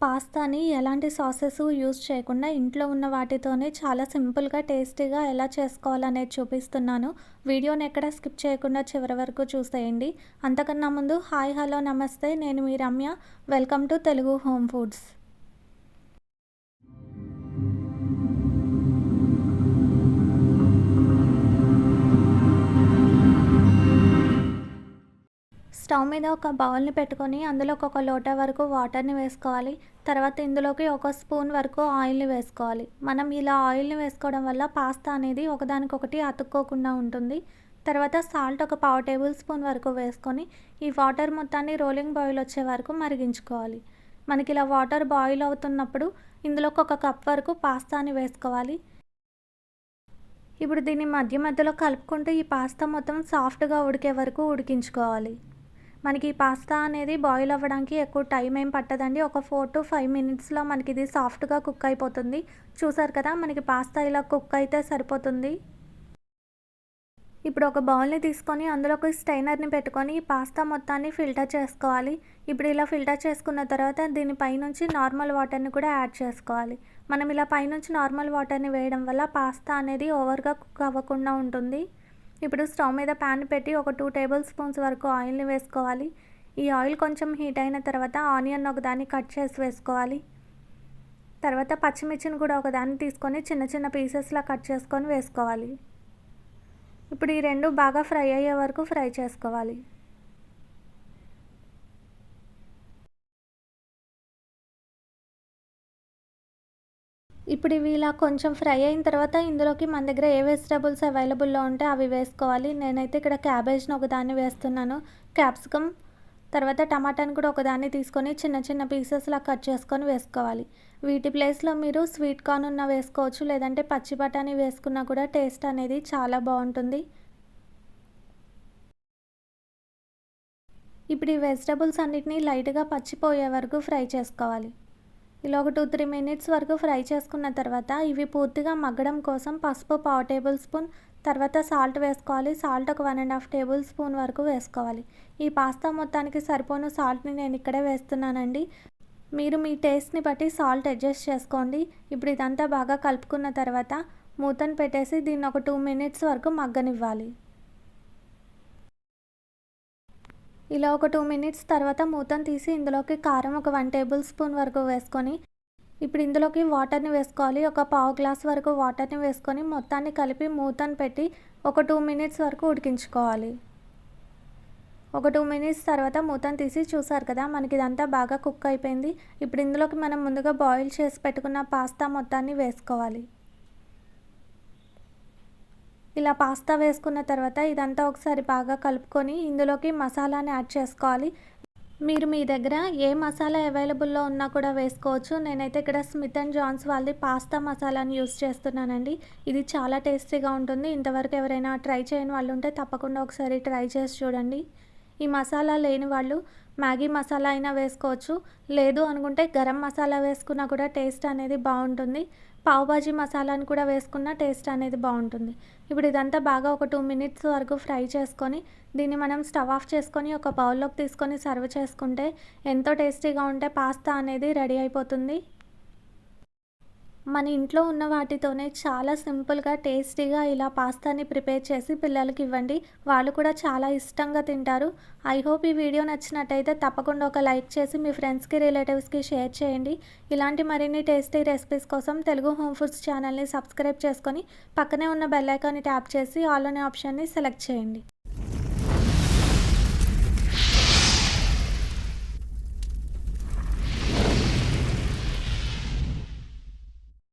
పాస్తాని ఎలాంటి sauces use చేయకుండా ఇంట్లో ఉన్న వాటితోనే చాలా సింపుల్గా టేస్టీగా ఎలా చేసుకోవాలనేది చూపిస్తున్నాను. వీడియోని ఎక్కడ స్కిప్ చేయకుండా చివరి వరకు చూసేయండి. అంతకన్నా ముందు హాయ్ హలో నమస్తే, నేను మీ Ramya. Welcome to Telugu home foods. Stove మీద ఒక బౌల్ని పెట్టుకొని అందులోకి ఒక లోటా వరకు వాటర్ని వేసుకోవాలి. తర్వాత ఇందులోకి ఒక స్పూన్ వరకు ఆయిల్ని వేసుకోవాలి. మనం ఇలా ఆయిల్ని వేసుకోవడం వల్ల పాస్తా అనేది ఒకదానికొకటి అతుక్కోకుండా ఉంటుంది. తర్వాత సాల్ట్ ఒక పావు టేబుల్ స్పూన్ వరకు వేసుకొని ఈ వాటర్ మొత్తాన్ని రోలింగ్ బాయిల్ వచ్చే వరకు మరిగించుకోవాలి. మనకి ఇలా వాటర్ బాయిల్ అవుతున్నప్పుడు ఇందులోకి ఒక కప్ వరకు పాస్తాని వేసుకోవాలి. ఇప్పుడు దీన్ని మధ్య మధ్యలో కలుపుకుంటూ ఈ పాస్తా మొత్తం సాఫ్ట్గా ఉడికే వరకు ఉడికించుకోవాలి. మనకి ఈ పాస్తా అనేది బాయిల్ అవ్వడానికి ఎక్కువ టైం ఏం పట్టదండి. ఒక 4 to 5 మినిట్స్లో మనకి ఇది సాఫ్ట్గా కుక్ అయిపోతుంది. చూసారు కదా, మనకి పాస్తా ఇలా కుక్ అయితే సరిపోతుంది. ఇప్పుడు ఒక బౌల్ని తీసుకొని అందులోకి స్టైనర్ని పెట్టుకొని ఈ పాస్తా మొత్తాన్ని ఫిల్టర్ చేసుకోవాలి. ఇప్పుడు ఇలా ఫిల్టర్ చేసుకున్న తర్వాత దీని పైనుంచి నార్మల్ వాటర్ని కూడా యాడ్ చేసుకోవాలి. మనం ఇలా పైనుంచి నార్మల్ వాటర్ని వేయడం వల్ల పాస్తా అనేది ఓవర్గా కుక్ అవ్వకుండా ఉంటుంది. ఇప్పుడు స్టవ్ మీద ప్యాన్ పెట్టి ఒక 2 టేబుల్ స్పూన్స్ వరకు ఆయిల్ని వేసుకోవాలి. ఈ ఆయిల్ కొంచెం హీట్ అయిన తర్వాత ఆనియన్ ఒకదాన్ని కట్ చేసి వేసుకోవాలి. తర్వాత పచ్చిమిర్చిని కూడా ఒకదాన్ని తీసుకొని చిన్న చిన్న పీసెస్లా కట్ చేసుకొని వేసుకోవాలి. ఇప్పుడు ఈ రెండు బాగా ఫ్రై అయ్యే వరకు ఫ్రై చేసుకోవాలి. ఇప్పుడు ఇవి ఇలా కొంచెం ఫ్రై అయిన తర్వాత ఇందులోకి మన దగ్గర ఏ వెజిటబుల్స్ అవైలబుల్లో ఉంటే అవి వేసుకోవాలి. నేనైతే ఇక్కడ క్యాబేజ్ని ఒకదాన్ని వేస్తున్నాను. క్యాప్సికమ్, తర్వాత టమాటాని కూడా ఒకదాన్ని తీసుకొని చిన్న చిన్న పీసెస్లా కట్ చేసుకొని వేసుకోవాలి. వీటి ప్లేస్లో మీరు స్వీట్ కార్న్ ఉన్న వేసుకోవచ్చు, లేదంటే పచ్చి బఠానీ వేసుకున్నా కూడా టేస్ట్ అనేది చాలా బాగుంటుంది. ఇప్పుడు ఈ వెజిటబుల్స్ అన్నిటినీ లైట్గా పచ్చిపోయే వరకు ఫ్రై చేసుకోవాలి. ఇలా ఒక 2-3 మినిట్స్ వరకు ఫ్రై చేసుకున్న తర్వాత ఇవి పూర్తిగా మగ్గడం కోసం పసుపు పావు టేబుల్ స్పూన్, తర్వాత సాల్ట్ వేసుకోవాలి. సాల్ట్ ఒక 1.5 టేబుల్ స్పూన్ వరకు వేసుకోవాలి. ఈ పాస్తా మొత్తానికి సరిపోను సాల్ట్ని నేను ఇక్కడే వేస్తున్నానండి. మీరు మీ టేస్ట్ని బట్టి సాల్ట్ అడ్జస్ట్ చేసుకోండి. ఇప్పుడు ఇదంతా బాగా కలుపుకున్న తర్వాత మూతను పెట్టేసి దీన్ని ఒక 2 మినిట్స్ వరకు మగ్గనివ్వాలి. ఇలా ఒక 2 మినిట్స్ తర్వాత మూతను తీసి ఇందులోకి కారం ఒక 1 టేబుల్ స్పూన్ వరకు వేసుకొని ఇప్పుడు ఇందులోకి వాటర్ని వేసుకోవాలి. ఒక పావు గ్లాస్ వరకు వాటర్ని వేసుకొని మొత్తాన్ని కలిపి మూతను పెట్టి ఒక 2 మినిట్స్ వరకు ఉడికించుకోవాలి. ఒక 2 మినిట్స్ తర్వాత మూతను తీసి చూసారు కదా, మనకి ఇదంతా బాగా కుక్ అయిపోయింది. ఇప్పుడు ఇందులోకి మనం ముందుగా బాయిల్ చేసి పెట్టుకున్న పాస్తా మొత్తాన్ని వేసుకోవాలి. ఇలా పాస్తా వేసుకున్న తర్వాత ఇదంతా ఒకసారి బాగా కలుపుకొని ఇందులోకి మసాలాని యాడ్ చేసుకోవాలి. మీరు మీ దగ్గర ఏ మసాలా అవైలబుల్లో ఉన్నా కూడా వేసుకోవచ్చు. నేనైతే ఇక్కడ స్మిత్ అండ్ జాన్స్ వాళ్ళది పాస్తా మసాలాని యూస్ చేస్తున్నానండి. ఇది చాలా టేస్టీగా ఉంటుంది. ఇంతవరకు ఎవరైనా ట్రై చేయని వాళ్ళు ఉంటే తప్పకుండా ఒకసారి ట్రై చేసి చూడండి. ఈ మసాలా లేని వాళ్ళు మ్యాగీ మసాలా అయినా వేసుకోవచ్చు, లేదు అనుకుంటే గరం మసాలా వేసుకున్నా కూడా టేస్ట్ అనేది బాగుంటుంది. పావుబాజీ మసాలాని కూడా వేసుకున్న టేస్ట్ అనేది బాగుంటుంది. ఇప్పుడు ఇదంతా బాగా ఒక 2 మినిట్స్ వరకు ఫ్రై చేసుకొని దీన్ని మనం స్టవ్ ఆఫ్ చేసుకొని ఒక బౌల్లోకి తీసుకొని సర్వ్ చేసుకుంటే ఎంతో టేస్టీగా ఉంటే పాస్తా అనేది రెడీ అయిపోతుంది. మన ఇంట్లో ఉన్న వాటితోనే చాలా సింపుల్గా టేస్టీగా ఇలా పాస్తాని ప్రిపేర్ చేసి పిల్లలకి ఇవ్వండి. వాళ్ళు కూడా చాలా ఇష్టంగా తింటారు. ఐ హోప్ ఈ వీడియో నచ్చినట్టయితే తప్పకుండా ఒక లైక్ చేసి మీ ఫ్రెండ్స్కి రిలేటివ్స్కి షేర్ చేయండి. ఇలాంటి మరిన్ని టేస్టీ రెసిపీస్ కోసం తెలుగు హోమ్ ఫుడ్స్ ఛానల్ని సబ్స్క్రైబ్ చేసుకొని పక్కనే ఉన్న బెల్ ఐకాన్ని ట్యాప్ చేసి ఆల్ అనే ఆప్షన్ని సెలెక్ట్ చేయండి.